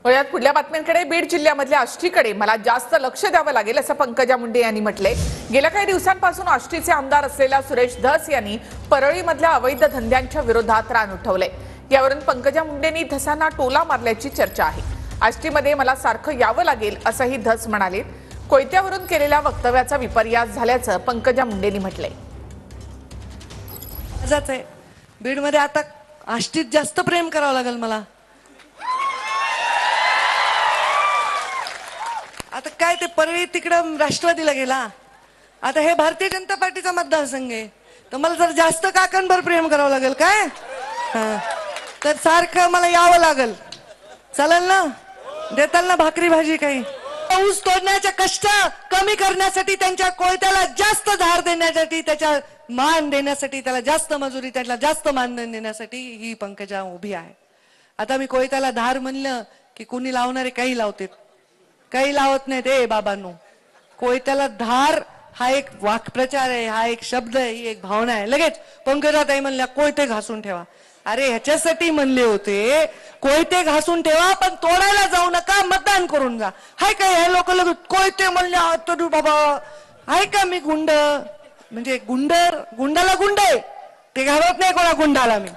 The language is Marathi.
यात पुढल्या बातम्यांकडे. बीड जिल्ह्यामधल्या आष्टीकडे मला जास्त लक्ष द्यावं लागेल असं पंकजा मुंडे यांनी म्हटलंय. गेल्या काही दिवसांपासून आष्टीचे आमदार असलेल्या सुरेश धस यांनी परळीमधल्या अवैध धंद्यांच्या विरोधात रान उठवलंय. यावरून पंकजा मुंडेंनी धसांना टोला मारल्याची चर्चा आहे. आष्टीमध्ये मला सारखं यावं लागेल असंही धस म्हणाले. कोयत्यावरून केलेल्या वक्तव्याचा विपर्यास झाल्याचं पंकजा मुंडेंनी म्हटलंय. बीडमध्ये आता आष्टीत जास्त प्रेम करावं लागेल मला. आता काय ते परळी तिकडं राष्ट्रवादीला गेला, आता हे भारतीय जनता पार्टीचा मतदारसंघ आहे, तर मला जर जास्त काकांवर प्रेम करावं लागेल काय. तर सारखं मला यावं लागेल. चालेल ना, देताल ना भाकरी भाजी काही. ऊस तोडण्याचे कष्ट कमी करण्यासाठी, त्यांच्या कोयत्याला जास्त धार देण्यासाठी, त्याच्या मान देण्यासाठी, त्याला जास्त मजुरी, त्याला जास्त मानधन देण्यासाठी ही पंकजा उभी आहे. आता मी कोयत्याला धार म्हणलं की कुणी लावणारे काही लावते, काही लावत नाही ते बाबांनो. कोयत्याला धार हा एक वाक्प्रचार आहे, हा एक शब्द आहे, ही एक भावना आहे. लगेच पंकजाताई म्हणल्या कोयते घासून ठेवा. अरे ह्याच्यासाठी म्हणले होते कोयते घासून ठेवा, पण तोडायला जाऊ नका, मतदान करून जा. हाय काय हे लोक लगेच कोयते म्हणल्या तोडू बाबा. हाय का मी गुंड, म्हणजे गुंडाला गुंड आहे ते घालत नाही कोणा गुंडाला मी.